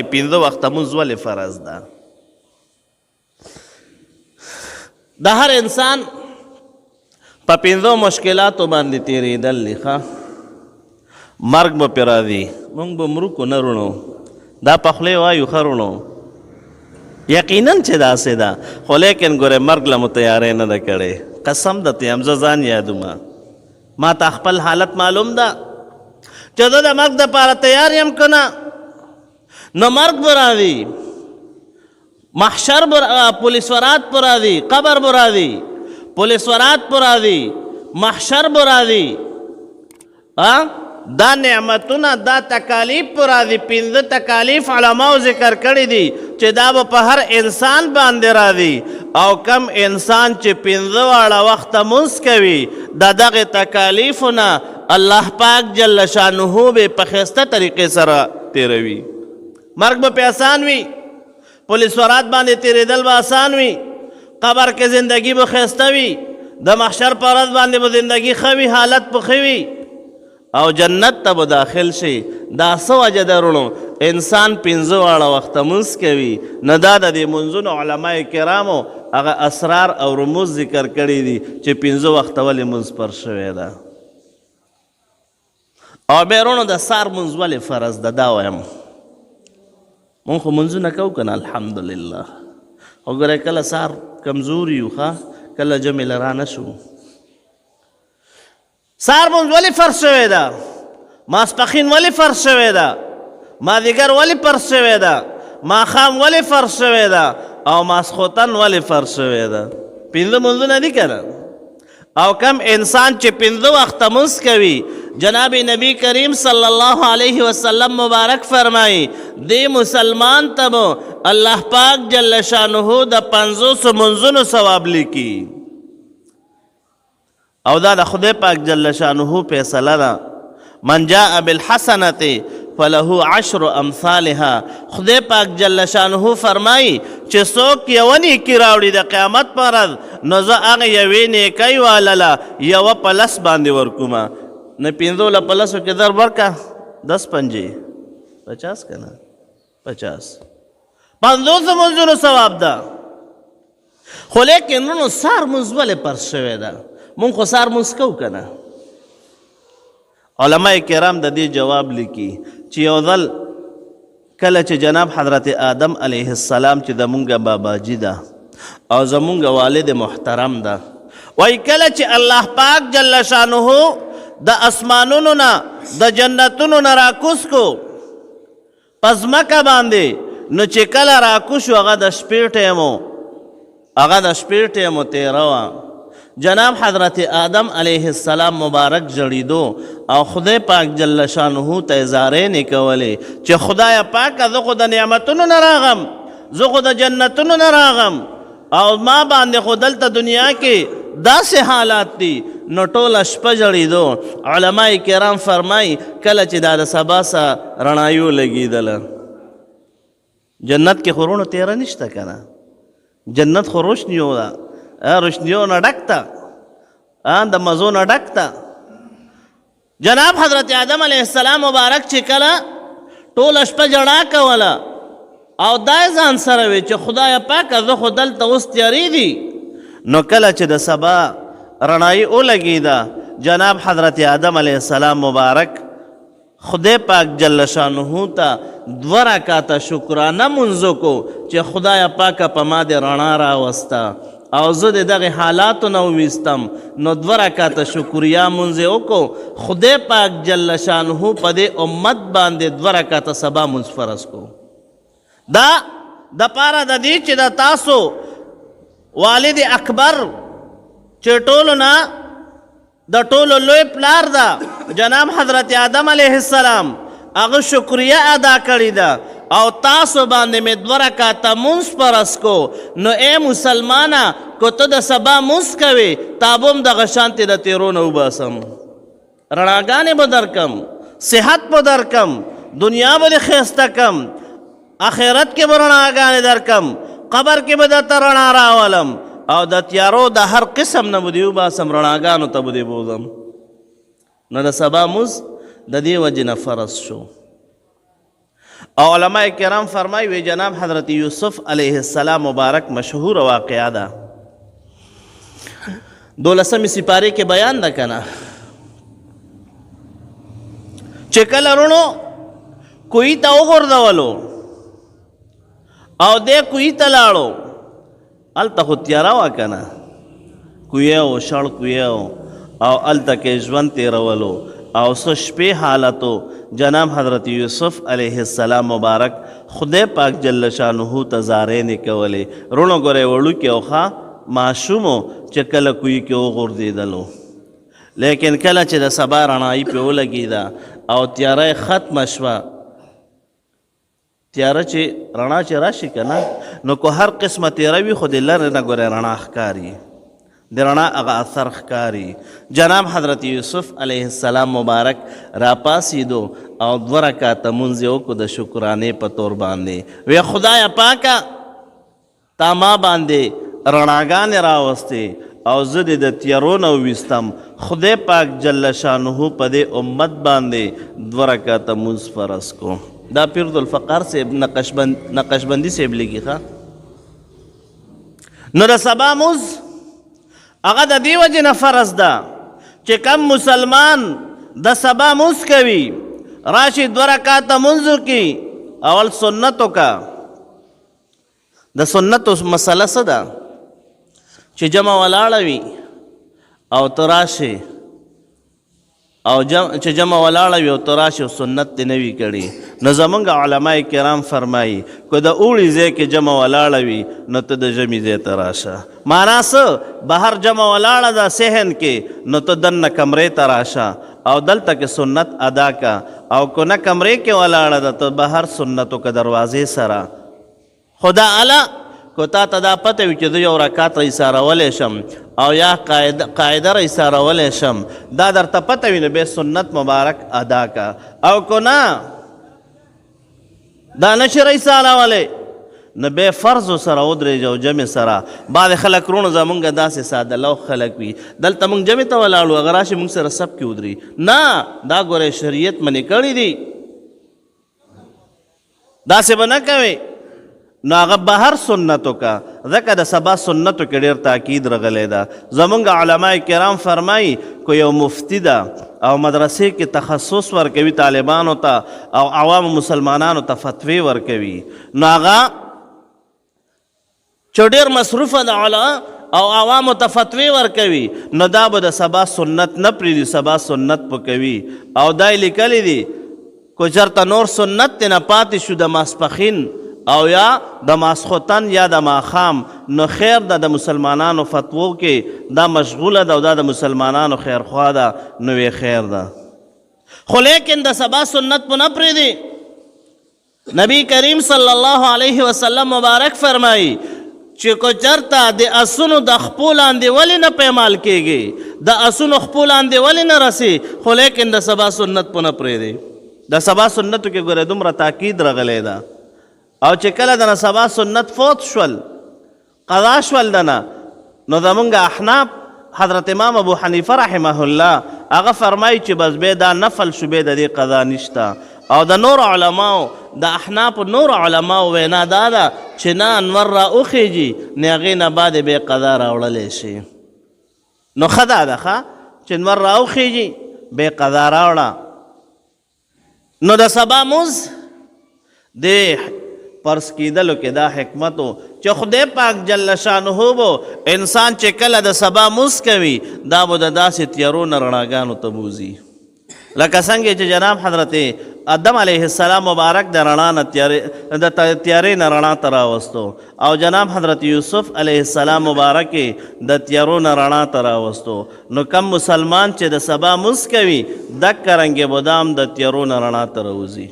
پنځه وخته مونځ ولې فرض ده؟ د هر انسان په پنځو مشکلاتو باندې تېرېدل دي ښه مرګ به پرې راځي موږ به مرو که نه روڼو دا په خولې وایو ښه روڼو یقینا چې داسې ده خو لیکن ګورې مرګ له مو تیاری نه ده کړې قسم درته یم زه ځان یادومه ما ته خپل حالت معلوم ده چې زه د مرګ دپاره تیار یم که نه نو مرګ به راځي محشر پولیس ورات به راځي قبر به راځي پولیس ورات به راځي محشر به راځي دا نعمتونه دا تکالیف به راځي پنځه تکالیف علماو ذکر کړي دي چې دا به په هر انسان باندې راځي او کم انسان چې پنځه واړه وخته مونځ کوي د دغې تکالیفونه الله پاک جل شانه به په ښایسته طریقې سره تیروي مرګ به پې آسان وي پولیس ورات باندې تیرېدل به آسان وي قبر کې زندگی به ښایسته وي د محشر په ورځ باندې به زندگی ښه وي حالت به ښه وي او جنت ته به داخل شي دا څه وجه ده وروڼو انسان پنځه واړه وخته مونځ کوي نه دا د دې مونځونو علما کرامو هغه اسرار او رموز ذکر کړي دي چې پنځه وخته ولې مونځ پر شوی ده او بیا وروڼو د سهار مونځ ولې فرض ده دا وایم مونږ خو مونځونه کوو که نه الحمدلله خو ګورئ کله سهار کمزوري یو ښه کله جمې له رانه شو سهار مونځ ولې فرض شوی ده ماسپښین ولې فرض شوی ده مازدیګر ولې فرض شوی ده ماښام ولې فرض شوی ده او ماسخوتن ولې فرض شوی ده پنځه مونځونه دي که نه او کم انسان چې پنځه وخته مونځ کوي جناب نبی کریم صلی الله علیه وسلم مبارک فرمایي دې مسلمان ته به الله پاک جل شانه د 500 مونځونو ثواب لیکي او دا د خدای پاک جل شانه فیصله ده من جاء بالحسنة فله 10 امثالها خدای پاک جل شانه فرمایي چې څوک یوه نیکي راوړي د قیامت په ورځ نو زه هغه یوې نیکۍ واله یوه په لس باندې ورکومه نه پنځو له په لسو کې ضرب ورکه 10 پنجې 50 که نه 50 500 مونځونو ثواب ده خو لیکن وروڼو سهار مونځ ولې فرض شوی ده مونږ خو سهار مونځ کوو که نه علما کرام د دې جواب لیکي چې یو ځل کله چې جناب حضرت آدم علیه السلام چې زمونږ باباجي ده او زمونږ والد محترم ده وایي کله چې الله پاک جل شانه د اسمانونو نه د جنتونو نه راکوز کو په ځمکه باندې نو چې کله راکوز شو هغه د شپې ټیمو تېره وه جناب حضرت آدم علیه السلام مبارک جړیدو او خدای پاک جل شانه ته اظهارې کولې چې خدای پاکه زه خو د نعمتونو نه راغم زه خو د جنتونو نه راغم او ما باندې خو دلته دنیا کې داسې حالات دي نو ټوله شپه جړیدو علما کرام فرمایي کله چې دا د سبا سه رڼایو لګېدله جنت کې خو وروڼو تیاره نشته که نه جنت خو روشنیو ده روشنیو نه ډک ته د مزو نه ډک ته جناب حضرت آدم علیه السلام مبارک چې کله ټوله شپه جړا کوله او دا ځان سره وی چې خدای پاکه زه خو دلته اوس تیارې دي نو کله چې د سبا رڼایي ولګېده جناب حضرت آدم علیه السلام مبارک خدای پاک جل شانه ته 2 رکعاته شکرانه مونځ کو چې خدای پاکه په ما دې رڼا راوسته او زه د دغه حالاتو نه وویستم نو 2 رکعاته شکریا مونځ یې وکړو خدای پاک جل شانه په دې امت باندې 2 رکعاته سبا مونځ فرض کو دا د پاره د دې چې د تاسو والد اکبر چې ټولو نه د ټولو لوی پلار ده جناب حضرت آدم علیه السلام هغه شکریه ادا کړې ده او تاسو باندې مې 2 رکعاته مونځ فرض کو نو ای مسلمانه که ته د سبا مونځ کوې تا به هم دغه شانتې د تیرو نه وباسم رڼاګانې به درکم صحت به درکم دنیا به دې ښایسته کم آخرت کې به رڼاګانې درکم قبر کې به درته رڼا راولم او د تیارو د هر قسم نه به دې وباسم رڼاګانو ته به دې بوځم نو د سبا مونځ د دې وجې نه فرض شو او علماء کرام فرمایي وی جناب حضرت یوسف علیه السلام مبارک مشهور واقعه ده 12 سپاره کې بیان ده کنه چې کله رونو کوی ته وغورځولو او دې کوی ته لاړو هلته خو تیاره وه که نه کویه و شړ کویه او هلته کې ژوند تېرولو او څه شپې حالتو جناب حضرت یوسف علیه السلام مبارک خدای پاک جل شانه ته زارې نه کولې رونو ګورې وړوکې او ښه معشوم و چې کله کوی کې وغورځېدلو لیکن کله چې د سبا رڼایي پې ولګېده او تیاره ختمه شوه تیاره چې رڼا چې راشي که نه نو که هر قسمه تیاره وي خو د لرې نه ګورې رڼا ښکاري د رڼا هغه اثر ښکاري جناب حضرت یوسف علیه السلام مبارک راپاسېدو او 2 رکعته مونځ یې وکړو د شکرانې په طور باندې وی خدایه پاکه تا ما باندې رڼاګانې راوستې او زه دې د تیارو نه وویستم خدای پاک جل شانه په دې امت باندې 2 رکعته مونځ فرض کو دا پیر ذوالفقار صاحب نقشبندي صاحب لیکي ښه نو د سبا مونځ هغه د دې وجې نه فرض ده چې کم مسلمان د سبا مونځ کوي راشي 2 رکعته مونځ وکړي اول سنتو کا د سنتو مسله څه ده چې جمع ولاړه وي او ته راشې او چې جمع ولاړه وي او ته راشې او سنت دې نه وي کړي نو زمونږ علماء کرام فرمایي که د اوړي ځای کې جمع ولاړه وي نو ته د ژمي ځای ته راشه معنا څه بهر جمع ولاړه ده صحن کې نو ته دننه کمرې ته راشه او دلته کې سنت ادا کا او که نه کمرې کې ولاړه ده ته بهر سنتو که دروازې سره خدا اعلی کو تا ته دا پته وي چې زه یو رکعت ایسارولی شم او یا قاعده ایسارولی شم دا درته پته وي نو بیا سنت مبارک ادا کا او که نه دا نشي ایسارولی نو بیا فرض سره ودرېږه او جمع سره بعضې خلک رونو زمونږ داسې ساده لو خلک وي دلته مونږ جمع ته ولاړو هغه راشي مونږ سره سب کې ودري نه دا ګورې شریعت منې کړي دي داسې به نه کوئ نو هغه بهر سنتو کا ځکه د سبا سنتو کې ډېر تاکید رغلی ده زمونږ علماء کرام فرمایي که یو مفتی ده او مدرسې کې تخصص ورکوي طالبانو ته او عوام مسلمانانو ته فتوی ورکوي نو هغه چې ډېر مصروفه ده او عوامو ته فتوی ورکوي نو دا به د سبا سنت نه پرېږدي سبا سنت په کوي او دا یې لیکلی دي که چېرته نور سنت ترې نه پاتې شو د ماسپښین او یا د ماسخوتن یا د ماښام نو خیر ده د مسلمانانو فتوو کې دا مشغوله ده او دا د مسلمانانو خیرخوا ده نو یې خیر ده خو لیکن د سبا سنت په نه پرېږدي نبی کریم صلی الله علیه وسلم مبارک فرمایي چې کو چرته د اسونو د خپو لاندې ولې نه پیمال کېږي د اسونو خپو لاندې ولې نه رسي خو لیکن د سبا سنت په نه پرېږدي د سبا سنتو کې ګورې دومره تاکید رغلی ده او چې کله د سبا سنت فوت شول قضا شول دنه نو زمونږ احناف حضرت امام ابو حنیفه رحمه الله هغه فرمایي چې بس بیا دا نفل شو بیا د دې قضا نشته او د نور علماو د احناف نور علماو وینا دا ده چې نه انور را وخیږي نه هغې نه بعد بیا قضا راوړلی شي نو ښه دا ده ښه چې انور را وخیږي بیا قضا راوړه نو د سبا مونځ د پرس کېدلو کې دا حکمت و چې خدای پاک جل شانه بو انسان چې کله د سبا مونځ کوي دا به د داسې تیارو نه رڼاګانو ته بوځي لکه څنګه چې جناب حضرت آدم علیه السلام مبارک د رڼا نه تیارې نه رڼا ته راوستو او جناب حضرت یوسف علیه السلام مبارک د تیارو نه رڼا ته راوستو نو کم مسلمان چې د سبا مونځ کوي دک رنګې به دام د تیارو نه رڼا ته راوځي